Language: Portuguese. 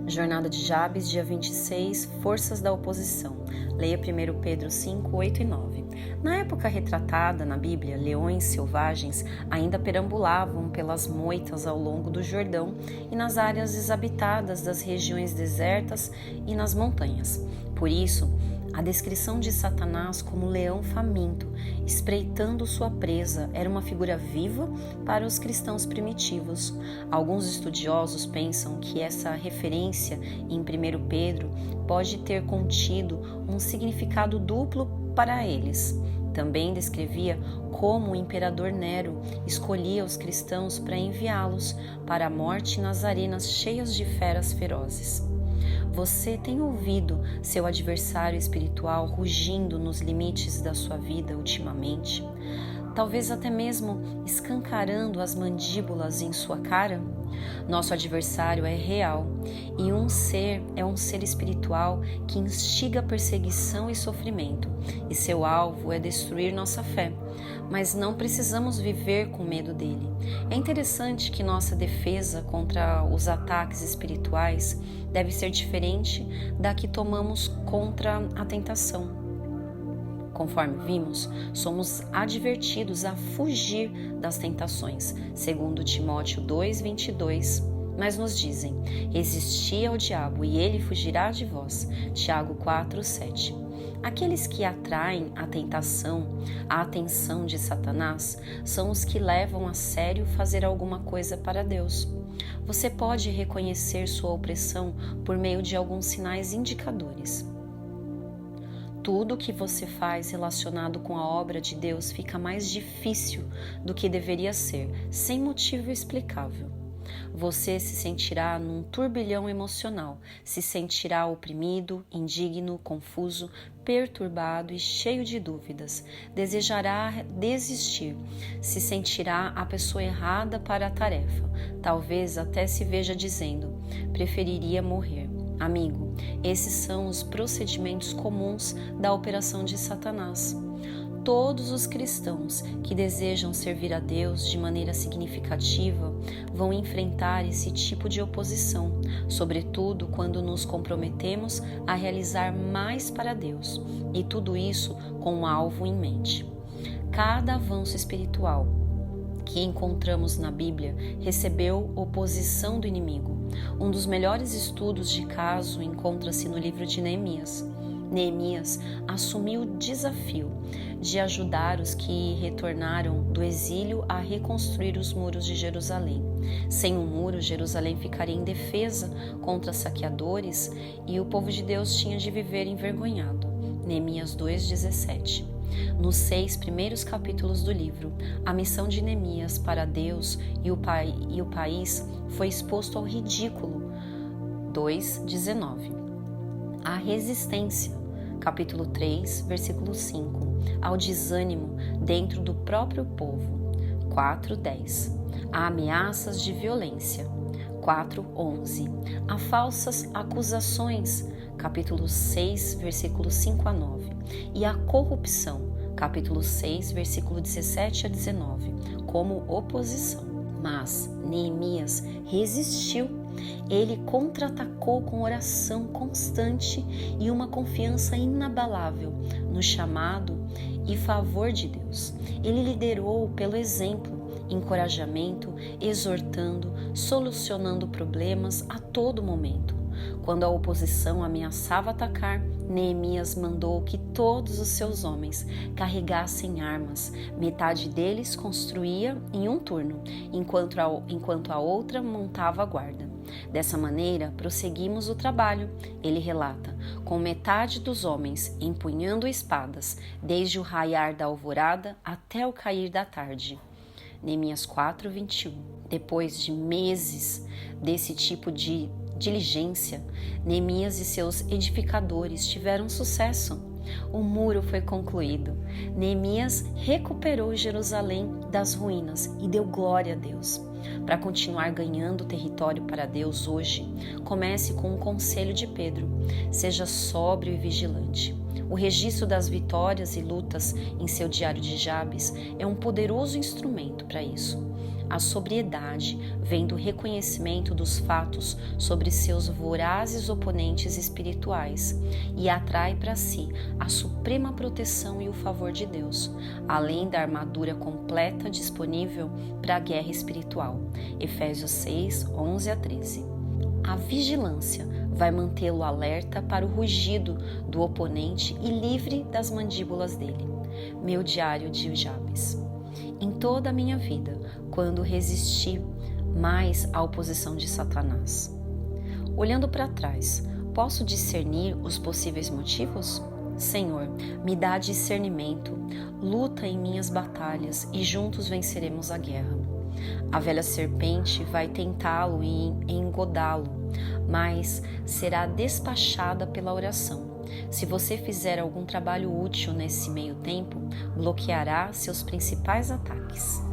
Jornada de Jabes, dia 26, Forças da Oposição. Leia 1 Pedro 5, 8 e 9. Na época retratada na Bíblia, leões selvagens ainda perambulavam pelas moitas ao longo do Jordão e nas áreas desabitadas das regiões desertas e nas montanhas. Por isso, a descrição de Satanás como leão faminto, espreitando sua presa, era uma figura viva para os cristãos primitivos. Alguns estudiosos pensam que essa referência em 1 Pedro pode ter contido um significado duplo para eles. Também descrevia como o imperador Nero escolhia os cristãos para enviá-los para a morte nas arenas cheias de feras ferozes. Você tem ouvido seu adversário espiritual rugindo nos limites da sua vida ultimamente? Talvez até mesmo escancarando as mandíbulas em sua cara? Nosso adversário é real e é um ser espiritual que instiga perseguição e sofrimento, e seu alvo é destruir nossa fé. Mas não precisamos viver com medo dele. É interessante que nossa defesa contra os ataques espirituais deve ser diferente da que tomamos contra a tentação. Conforme vimos, somos advertidos a fugir das tentações, segundo Timóteo 2:22, mas nos dizem: resisti ao diabo e ele fugirá de vós, Tiago 4:7. Aqueles que atraem a atenção de Satanás, são os que levam a sério fazer alguma coisa para Deus. Você pode reconhecer sua opressão por meio de alguns sinais indicadores. Tudo o que você faz relacionado com a obra de Deus fica mais difícil do que deveria ser, sem motivo explicável. Você se sentirá num turbilhão emocional, se sentirá oprimido, indigno, confuso, perturbado e cheio de dúvidas. Desejará desistir, se sentirá a pessoa errada para a tarefa. Talvez até se veja dizendo: preferiria morrer. Amigo, esses são os procedimentos comuns da operação de Satanás. Todos os cristãos que desejam servir a Deus de maneira significativa vão enfrentar esse tipo de oposição, sobretudo quando nos comprometemos a realizar mais para Deus, e tudo isso com um alvo em mente. Cada avanço espiritual que encontramos na Bíblia recebeu oposição do inimigo. Um dos melhores estudos de caso encontra-se no livro de Neemias. Neemias assumiu o desafio de ajudar os que retornaram do exílio a reconstruir os muros de Jerusalém. Sem um muro, Jerusalém ficaria indefesa contra saqueadores e o povo de Deus tinha de viver envergonhado. Neemias 2:17. Nos 6 primeiros capítulos do livro, a missão de Neemias para Deus e o país foi exposto ao ridículo. 2:19. A resistência, capítulo 3, versículo 5, ao desânimo dentro do próprio povo. 4:10. A ameaças de violência. 4:11. A falsas acusações, capítulo 6, versículos 5 a 9, e a corrupção, capítulo 6, versículo 17 a 19, como oposição. Mas Neemias resistiu. Ele contra-atacou com oração constante e uma confiança inabalável no chamado e favor de Deus. Ele liderou pelo exemplo, encorajamento, exortando, solucionando problemas a todo momento. Quando a oposição ameaçava atacar, Neemias mandou que todos os seus homens carregassem armas. Metade deles construía em um turno, enquanto a outra montava a guarda. Dessa maneira, prosseguimos o trabalho, ele relata, com metade dos homens empunhando espadas, desde o raiar da alvorada até o cair da tarde. Neemias 4:21. Depois de meses desse tipo de diligência, Neemias e seus edificadores tiveram sucesso. O muro foi concluído. Neemias recuperou Jerusalém das ruínas e deu glória a Deus. Para continuar ganhando território para Deus hoje, comece com um conselho de Pedro: seja sóbrio e vigilante. O registro das vitórias e lutas em seu diário de Jabes é um poderoso instrumento para isso. A sobriedade vem do reconhecimento dos fatos sobre seus vorazes oponentes espirituais e atrai para si a suprema proteção e o favor de Deus, além da armadura completa disponível para a guerra espiritual. Efésios 6, 11 a 13. A vigilância vai mantê-lo alerta para o rugido do oponente e livre das mandíbulas dele. Meu diário de Jabes. Em toda a minha vida, quando resisti mais à oposição de Satanás. Olhando para trás, posso discernir os possíveis motivos? Senhor, me dá discernimento, luta em minhas batalhas e juntos venceremos a guerra. A velha serpente vai tentá-lo e engodá-lo, mas será despachada pela oração. Se você fizer algum trabalho útil nesse meio tempo, bloqueará seus principais ataques.